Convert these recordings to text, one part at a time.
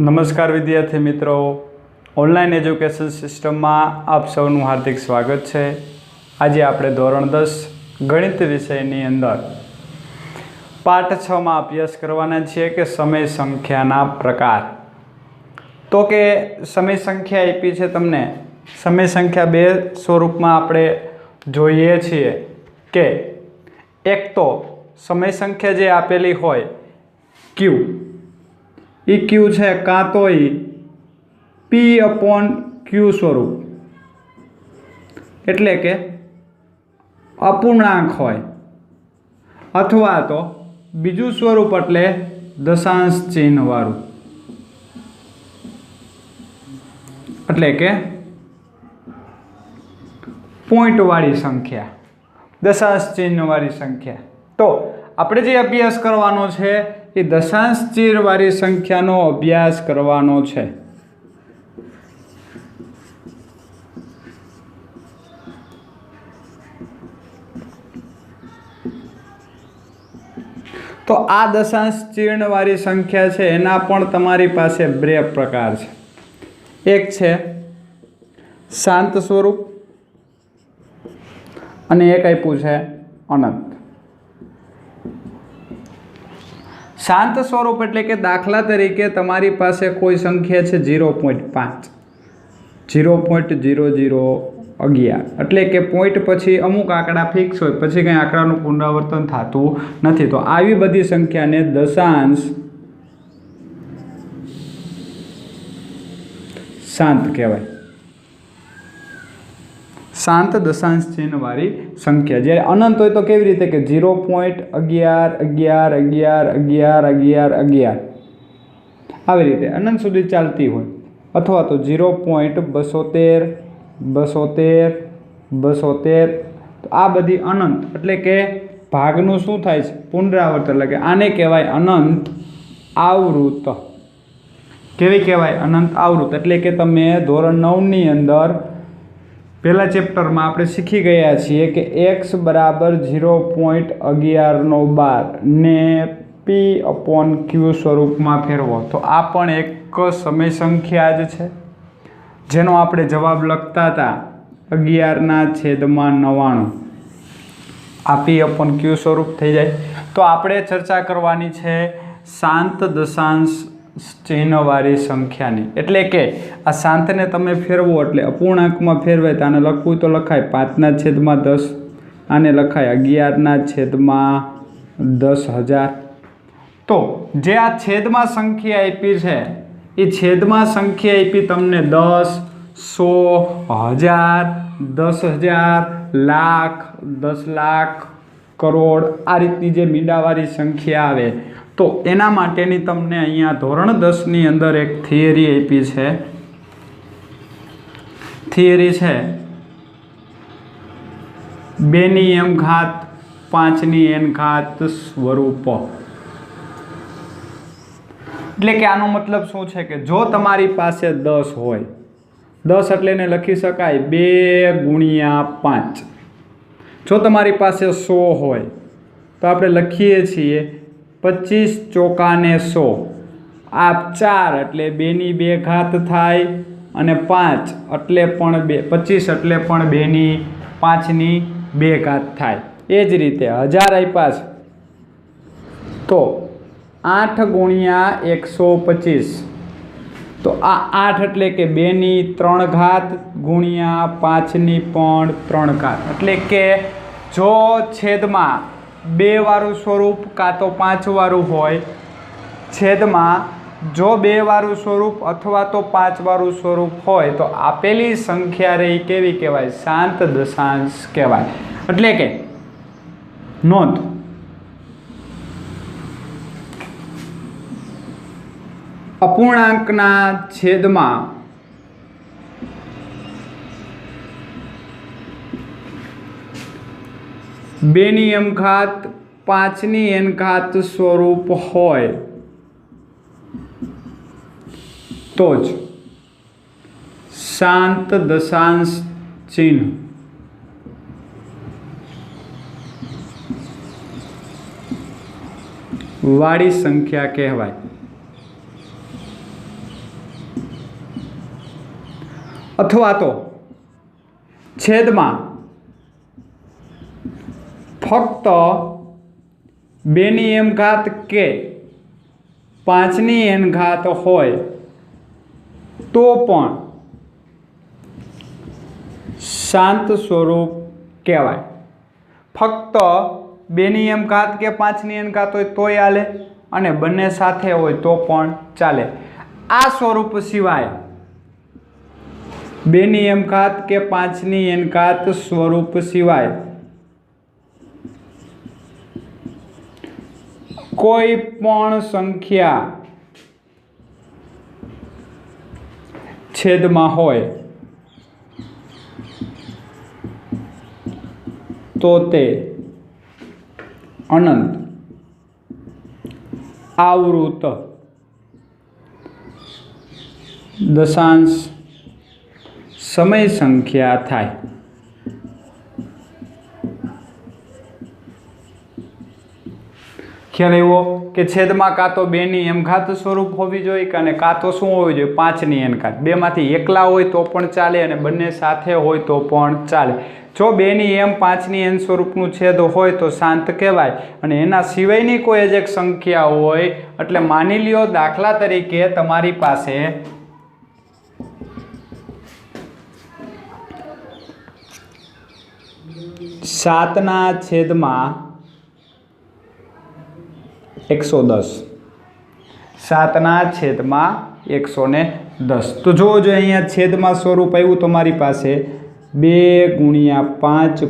નમસ્કાર વિદ્યાર્થી મિત્રો, ઓનલાઈન એજ્યુકેશન સિસ્ટમમાં આપ સૌનું હાર્દિક સ્વાગત છે। આજે આપણે ધોરણ 10 ગણિત વિષયની અંદર પાઠ 6માં અભ્યાસ કરવાના છીએ કે સમય સંખ્યાના પ્રકાર। તો કે સમય સંખ્યા આપી છે તમને, સમય સંખ્યા બે સ્વરૂપમાં આપણે જોઈએ છીએ કે એક તો સમય સંખ્યા જે આપેલી હોય ક્યુ, એ ક્યુ છે કાં તો એ P/Q સ્વરૂપ એટલે કે અપૂર્ણાંક હોય, અથવા તો બીજું સ્વરૂપ એટલે દશાંશ ચિહ્ન વાળું એટલે કે પોઈન્ટ વાળી સંખ્યા, દશાંશ ચિહ્ન વાળી સંખ્યા। તો આપણે જે અભ્યાસ કરવાનો છે એ દશાંશ ચિહ્ન વાળી સંખ્યાનો અભ્યાસ કરવાનો છે। તો આ દશાંશ ચિહ્ન વાળી સંખ્યા છે એના પણ તમારી પાસે બે પ્રકાર છે। એક છે શાંત સ્વરૂપ અને એક આપ્યું છે અનંત। શાંત સ્વરૂપ એટલે કે દાખલા તરીકે તમારી પાસે કોઈ સંખ્યા છે 0.5, 0.0011 એટલે કે પોઈન્ટ પછી અમુક આંકડા ફિક્સ હોય, પછી કંઈ આંકડાનું પુનરાવર્તન થતું નથી। તો આવી બધી સંખ્યાને દશાંશ શાંત કહેવાય, શાંત દશાંશ ચિહ્ન વાળી સંખ્યા। જ્યારે અનંત હોય તો કેવી રીતે કે 0.1111111111 આવી રીતે અનંત સુધી ચાલતી હોય, અથવા તો 0.72132213 તો આ બધી અનંત એટલે કે ભાગનું શું થાય છે પુનરાવર્તન, એટલે કે આને કહેવાય અનંત આવૃત। કેવી કહેવાય? અનંત આવૃત। એટલે કે તમે ધોરણ 9ની અંદર પહેલા ચેપ્ટરમાં આપણે શીખી ગયા છીએ કે x બરાબર 0.1112 ને P/Q સ્વરૂપમાં ફેરવો, તો આ પણ એક સમય સંખ્યા જ છે જેનો આપણે જવાબ લખતા હતા 11/99। આ P/Q સ્વરૂપ થઈ જાય। તો આપણે ચર્ચા કરવાની છે શાંત દશાંશ ચિહ્નવાળી સંખ્યાની। એટલે કે આ શાંતને તમે ફેરવો એટલે અપૂર્ણાંકમાં ફેરવાય તો આને લખવું તો લખાય 5/10, આને લખાય 11/10,000। તો જે આ છેદમાં સંખ્યા આપી છે એ છેદમાં સંખ્યા આપી તમને 10, 100, 1000, 10,000, લાખ, 10 લાખ, કરોડ, આ રીતની જે મીંડાવાળી સંખ્યા આવે તો એના માટેની તમને અહીંયા ધોરણ 10ની અંદર એક થિયરી આપી છે। થિયરી છે 2n ઘાત 5n સ્વરૂપ। એટલે કે આનો મતલબ શું છે કે જો તમારી પાસે 10 હોય, 10 એટલે એને લખી શકાય 2 × 5। જો તમારી પાસે 100 હોય તો આપણે લખીએ છીએ 25 ચોકાને 100, આ 4 એટલે 2ની 2 ઘાત થાય, અને 5 એટલે પણ 25 એટલે પણ 2ની 5ની 2 ઘાત થાય। એ જ રીતે 1000 આપ્યા છે તો 8 × 125, તો આ 8 એટલે કે 2ની 3 ઘાત ગુણ્યા 5ની પણ 3 ઘાત। એટલે કે જો છેદમાં 2 વાળું સ્વરૂપ કાં તો 5 વાળું હોય, છેદમાં જો 2 વાળું સ્વરૂપ અથવા તો 5 વાળું સ્વરૂપ હોય તો આપેલી સંખ્યા રહી કેવી કહેવાય? શાંત દશાંશ કહેવાય। એટલે કે નોંધ, અપૂર્ણાંકના છેદમાં બેની m ઘાત 5ની n ઘાત સ્વરૂપ હોય તો જ શાંત દશાંશ ચિહ્ન વાળી સંખ્યા કહેવાય। अथवा तो छेदमां फक्त 2 n घात के 5 n घात होय तो पण शांत स्वरूप कहेवाय। फक्त 2 m घात के 5 n घात होय तोय हाले अने बंने साथे होय तो पण चाले। आ स्वरूप सिवाय 2 m घात के 5 n घात स्वरूप सिवाय कोई पण संख्या छेदमां होय तो ते अनंत आवृत दशांश समय संख्या थाय। ख्याल एवो के छेदमां का तो 2 m घात स्वरूप होवी जोईए अने का तो शुं होवी जोईए 5 n घात। बेमांथी एकला होय तो पण चाले अने बंने साथे होय तो पण चाले। जो 2 m 5 n स्वरूपनुं छेद होय तो शांत कहेवाय अने एना सिवायनी कोई ज एक संख्या होय एटले मानी ल्यो दाखला तरीके तमारी पासे 7/110 7/110 तो जो अहींया छेदमां स्वरूप आव्युं तमारी पासे 2 × 5 ×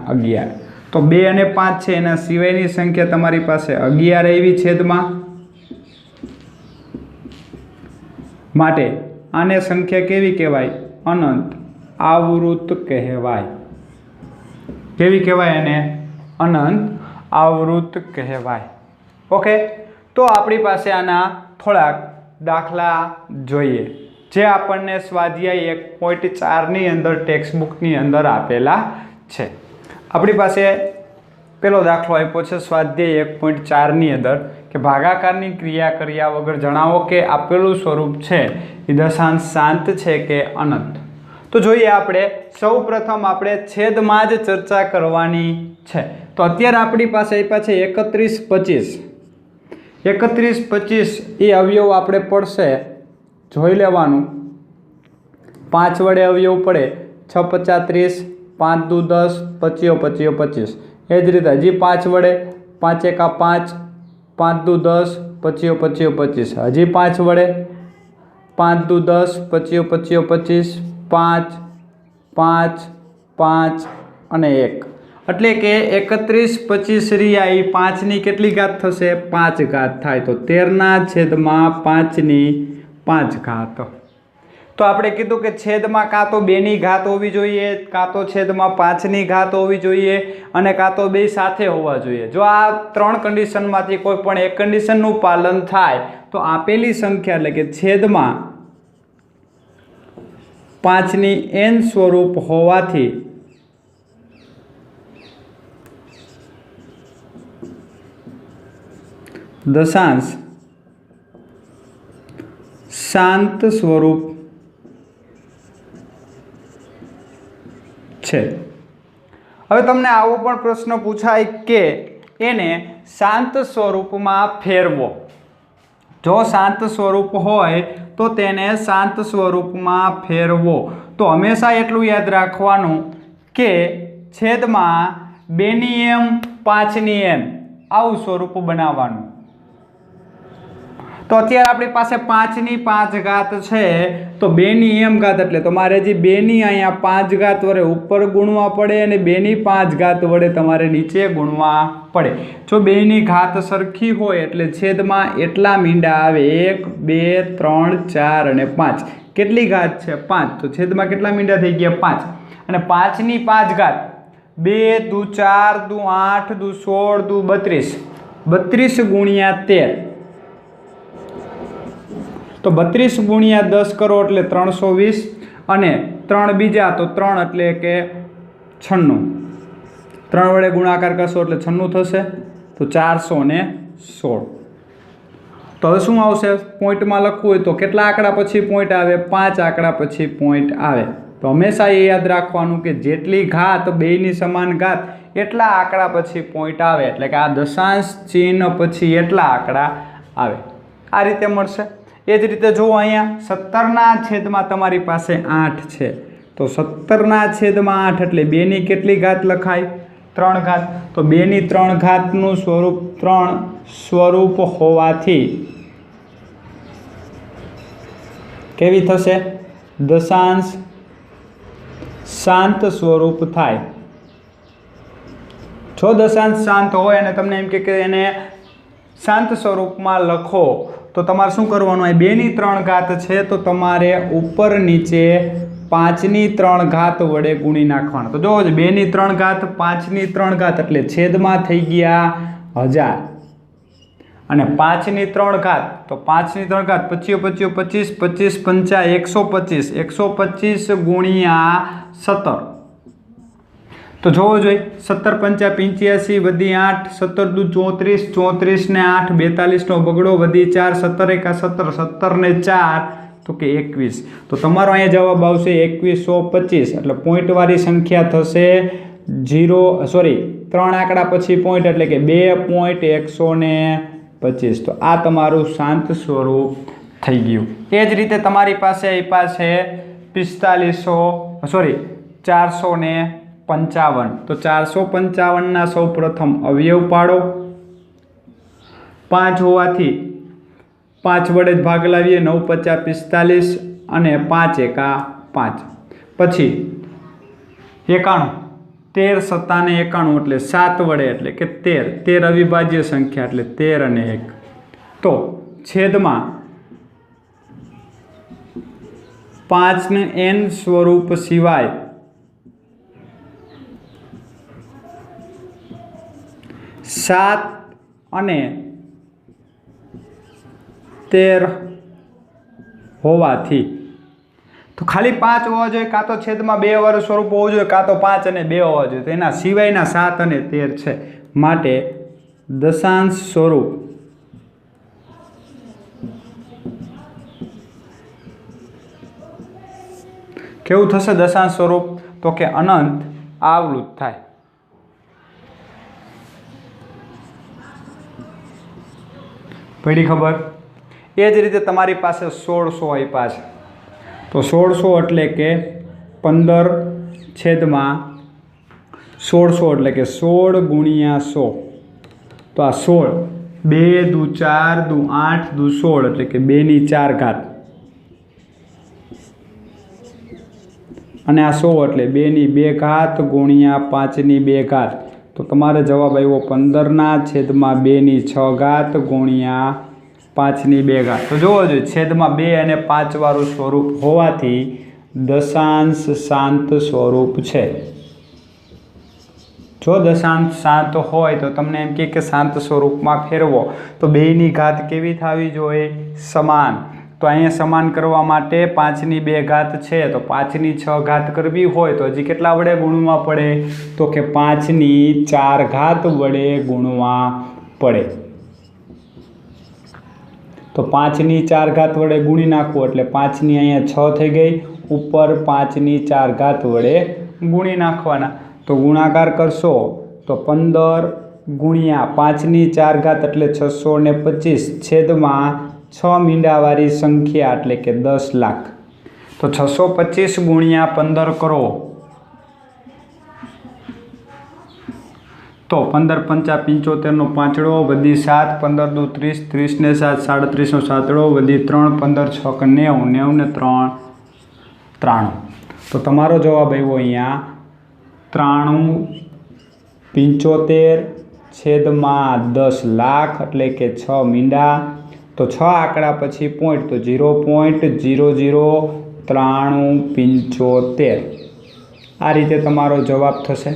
11 तो 2 અને 5 छे एना सिवायनी संख्या तमारी पासे 11 आवी छेदमां माटे आने संख्या केवी कहेवाय अनंत आवृत कहेवाय। केवी कहेवाय आने अनंत आवृत कहेवाय। ओके तो आपणी पासे आना थोड़ाक दाखला जोईए जे आपणने स्वाध्याय 1.4 नी अंदर टेक्स्टबुकनी अंदर आपेला छे। अपनी पासे पेलो दाखलो आप्यो छे स्वाध्याय 1.4 नी अंदर के भागाकारनी क्रिया कर्या वगर जणावो के आपेलुं स्वरूप छे ए दशांश शांत छे के अनंत। तो जोईए आपणे सौप्रथम आपणे छेदमां ज चर्चा करवानी छे। तो अत्यारे आपणी पासे आप्या छे 31-25 31-25 ए अवयव आपणे पड़शे जोई लेवानुं। 5 वडे अवयव पड़े 6×5 = 30 5×2 = 10 25 25 ए ज रीते हजी 5 वडे 5×1 = 5 5×2 = 10 25 25 25 हजी 5 वडे 5×2 = 10 25 25 25 5 5 5 અને 1 એટલે કે 31-25 रिया 5 ની કેટલી ઘાત થશે 5 ઘાત થાય તો 13/5 ની 5 ઘાત। तो आपणे कीधुं के छेदमां कां तो 2 ની घात होवी जोईए कां तो छेदमां 5 ની घात होवी जोईए अने कां तो बे साथे होवा जोईए। जो आ 3 कंडीशनमांथी कोई पण एक कंडीशननुं पालन थाय तो आपेली संख्या એટલે કે छेदमां 5 ની n स्वरूप होवाथी दशांश शांत स्वरूप छे। हवे तमने आवो पण प्रश्न पूछाय के एने शांत स्वरूप में फेरवो। जो शांत स्वरूप होय तो तेने शांत स्वरूप में फेरवो। तो हमेशा एटलुं याद राखवानुं के छेदमां 2 ની m 5 ની n आवुं स्वरूप बनाववानुं। तो अत्यारे आपणी पासे 5 ની 5 घात छे तो 2 ની m घात एटले तमारे जे 2 ની अहींया 5 घात वडे उपर गुणवा पड़े अने 2 ની 5 घात वडे तमारे नीचे गुणवा पड़े। जो 2 ની घात सरखी होय एटले छेदमां एटला मींडा आवे 1 2 3 4 અને 5 केटली घात छे 5 तो छेदमां केटला मींडा थई गया 5 અને 5 ની 5 घात 2 2 4 2 8 2 16 2 32 32 × 13 तो 32 × 10 करो एटले 320 अने 3 बीजा तो 3 एटले के 96 3 वडे गुणाकार करशो एटले 96 थशे तो 416। तो તો હવે શું આવશે? પોઈન્ટમાં લખવું હોય તો કેટલા આંકડા પછી પોઈન્ટ આવે? 5 આંકડા પછી પોઈન્ટ આવે. તો હંમેશા એ યાદ રાખવાનું કે જેટલી ઘાત બેયની સમાન ઘાત એટલા આંકડા પછી પોઈન્ટ આવે, એટલે કે આ દશાંશ ચિહ્ન પછી એટલા આંકડા આવે. આ રીતે મળશે. એ જ રીતે જુઓ અહીંયા 17/8 તમારી પાસે 8 છે, તો 17/8 એટલે 2ની કેટલી ઘાત લખાય? 3 ઘાત. તો 2ની 3 ઘાતનું સ્વરૂપ 3 સ્વરૂપ હોવાથી કેવી થશે? દશાંશ શાંત સ્વરૂપ થાય. જો દશાંશ શાંત હોય અને તમને એમ કે એને શાંત સ્વરૂપમાં લખો તો તમારે શું કરવાનું? એ 2ની 3 ઘાત છે તો તમારે ઉપર નીચે 5ની 3 ઘાત વડે ગુણી નાખવાનું. તો જોવો 2ની 3 ઘાત 5ની 3 ઘાત એટલે છેદમાં થઈ ગયા 1000 અને 5ની 3 ઘાત તો 5ની 3 ઘાત 25 25 25 25 5 125 ગુણ્યા 17. તો જોવો જોઈએ 17 5 85 વધી 8 17 દુ 34 34 ને 8 42 નો બગડો વધી 4 17 1 17 17 ને 4 તો કે 21. તો તમારો અહીંયા જવાબ આવશે 2125. એટલે પોઈન્ટ વાળી સંખ્યા થશે 3 આંકડા પછી પોઈન્ટ એટલે કે 2.125. તો આ તમારું શાંત સ્વરૂપ થઈ ગયું. એ જ રીતે તમારી પાસે આપ્યા છે 455. તો 455 સૌ પ્રથમ અવયવ પાડો. 5 હોવાથી 5 વડે જ ભાગ લાવીએ. 9 × 5 = 45 અને 5 × 1 = 5. પછી 91 13 × 7 = 91 એટલે 7 વડે એટલે કે 13 અવિભાજ્ય સંખ્યા એટલે 13 અને 1. તો છેદમાં 5 n સ્વરૂપ સિવાય 7 અને 13 હોવાથી તો ખાલી 5 હોવા જોઈએ, કાં તો છેદમાં 2 વાળું સ્વરૂપ હોવું જોઈએ, કાં તો 5 અને 2 હોવા જોઈએ. તો એના સિવાયના 7 અને 13 છે. માટે દશાંશ સ્વરૂપ કેવું થશે? દશાંશ સ્વરૂપ તો કે અનંત આવૃત થાય. પડી ખબર? એ જ રીતે તમારી પાસે 1600 આપ્યા છે. તો 1600 એટલે કે 15/1600 એટલે કે 16 ગુણ્યા 100. તો આ 16 2 દુ 4 દુ 8 દુ 16 એટલે કે 2ની 4 ઘાત અને આ 100 એટલે 2ની 2 ઘાત ગુણ્યા 5ની 2 ઘાત. તો તમારે જવાબ આવ્યો 15/2ની 6 ઘાત ગુણ્યા 5ની 2 ઘાત. તો જોવો જોઈએ છેદમાં 2 અને 5 વાળું સ્વરૂપ હોવાથી દશાંશ શાંત સ્વરૂપ છે. જો દશાંશ શાંત હોય તો તમને એમ કે શાંત સ્વરૂપમાં ફેરવો તો બેયની ઘાત કેવી થવી જોઈએ? સમાન. તો અહીંયા સમાન કરવા માટે 5ની 2 ઘાત છે તો 5ની 6 ઘાત કરવી હોય તો હજી કેટલા વડે ગુણવા પડે? તો કે 5ની 4 ઘાત વડે ગુણવા પડે. તો 5ની 4 ઘાત વડે ગુણી નાખવું એટલે 5ની અહીંયા 6 થઈ ગઈ, ઉપર 5ની 4 ઘાત વડે ગુણી નાખવાના. તો ગુણાકાર કરશો તો 15 ગુણ્યા 5ની 4 ઘાત એટલે 625 છેદમાં 6 મીંડાવાળી સંખ્યા એટલે કે 10 લાખ. તો 625 ગુણ્યા 15 કરો તો 15 × 5 = 75 નો પાંચડો વધી 7 15 દુ 30 30 ને 7 37 નો સાતડો વધી 3 15 6 × 90 90 ને 3 93. તો તમારો જવાબ આવ્યો અહીંયા 93.75 છેદમાં 10 લાખ એટલે કે 6 મીંડા. તો 6 આંકડા પછી પોઈન્ટ તો 0.009375. આ રીતે તમારો જવાબ થશે.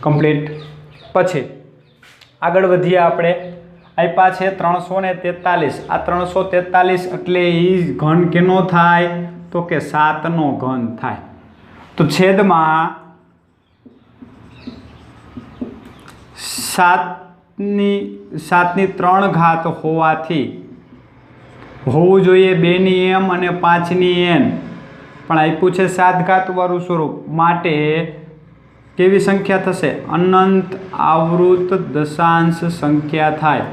કમ્પ્લીટ. પછી આગળ વધીએ આપણે. આપ્યા છે 343. આ 343 એટલે એ ઘન કેનો થાય? તો કે 7નો ઘન થાય. તો છેદમાં 7 7ની 3 ઘાત હોવાથી હોવું જોઈએ 2ની m અને 5ની n, પણ આપ્યું છે 7 ઘાતવાળું સ્વરૂપ, માટે કેવી સંખ્યા થશે? અનંત આવૃત દશાંશ સંખ્યા થાય.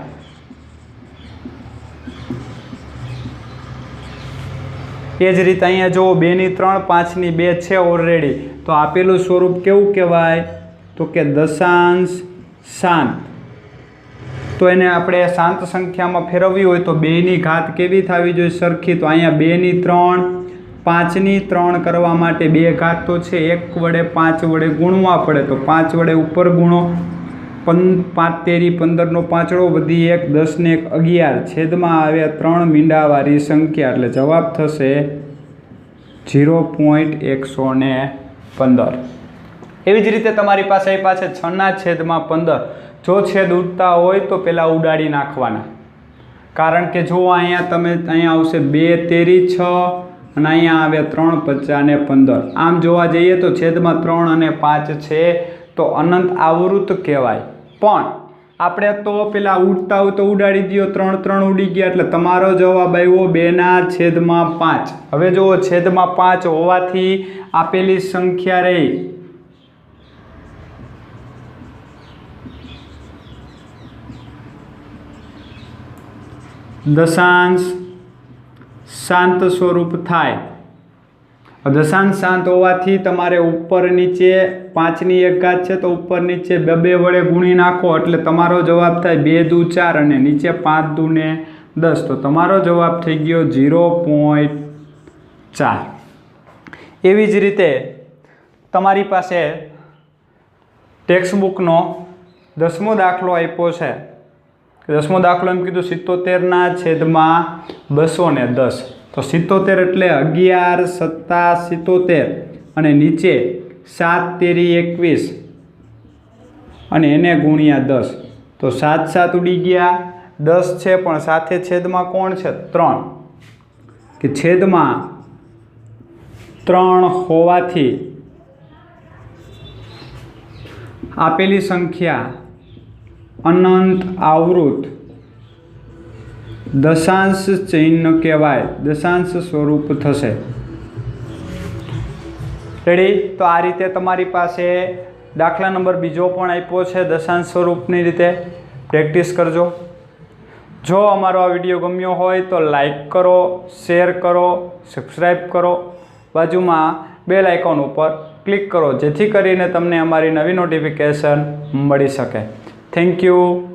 એ જ રીતે અહીંયા જુઓ 2ની 3, 5ની 2 છે ઓલરેડી, તો આપેલું સ્વરૂપ કેવું કહેવાય? તો કે દશાંશ શાંત. તો એને આપણે શાંત સંખ્યામાં ફેરવવી હોય તો 2ની ઘાત કેવી થવી જોઈએ? સરખી. તો અહીંયા 2ની 3, 5ની 3 કરવા માટે 2 ઘાત તો છે, 1 વડે 5 વડે ગુણવા પડે, તો 5 વડે ઉપર ગુણો, 5 તેરી 15નો પાંચડો વધી 1, 10 ને 1 11, છેદમાં આવ્યા 3 મીંડાવાળી સંખ્યા, એટલે જવાબ થશે 0.115. એવી જ રીતે તમારી પાસે આપ્યા છે 6/15. જો છેદ ઉડતા હોય તો પહેલાં ઉડાડી નાખવાના, કારણ કે જો અહીંયા આવશે 2 તેરી 6 અને અહીંયા આવે 3 પચાસ ને 15. આમ જોવા જઈએ તો છેદમાં 3 અને 5 છે, તો અનંત આવૃત કહેવાય. પણ આપણે તો પેલા ઉડતા હોય તો ઉડાડી દો, 3 ઉડી ગયા, એટલે તમારો જવાબ આવ્યો 2/5. હવે જુઓ, છેદમાં 5 હોવાથી આપેલી સંખ્યા રહી દશાંશ શાંત સ્વરૂપ થાય. દશાંશ શાંત હોવાથી તમારે ઉપર નીચે 5ની 1 ઘાત છે તો ઉપર નીચે 2 વડે ગુણી નાખો, એટલે તમારો જવાબ થાય 2 દુ 4 અને નીચે 5 દુ ને 10, તો તમારો જવાબ થઈ ગયો 0.4. એવી જ રીતે તમારી પાસે ટેક્સ્ટબુકનો 10મો દાખલો આપ્યો છે. 10મો દાખલો એમ કીધું 77/210. તો 77 એટલે 11 સત્તા 77 અને નીચે 7 તેરી 21 અને એને ગુણ્યા 10. તો 7 7 ઉડી ગયા, 10 છે પણ સાથે છેદમાં કોણ છે? 3, કે છેદમાં 3 હોવાથી આપેલી સંખ્યા અનંત આવૃત દશાંશ ચિહ્ન કહેવાય, દશાંશ સ્વરૂપ થશે. રેડી? તો આ રીતે તમારી પાસે દાખલા નંબર બીજો પણ આપ્યો છે દશાંશ સ્વરૂપની રીતે. પ્રેક્ટિસ કરજો. જો અમારો આ વિડીયો ગમ્યો હોય તો લાઈક કરો, શેર કરો, સબસ્ક્રાઈબ કરો, બાજુમાં બેલ આઇકોન ઉપર ક્લિક કરો, જેથી કરીને તમને અમારી નવી નોટિફિકેશન મળી શકે. Thank you.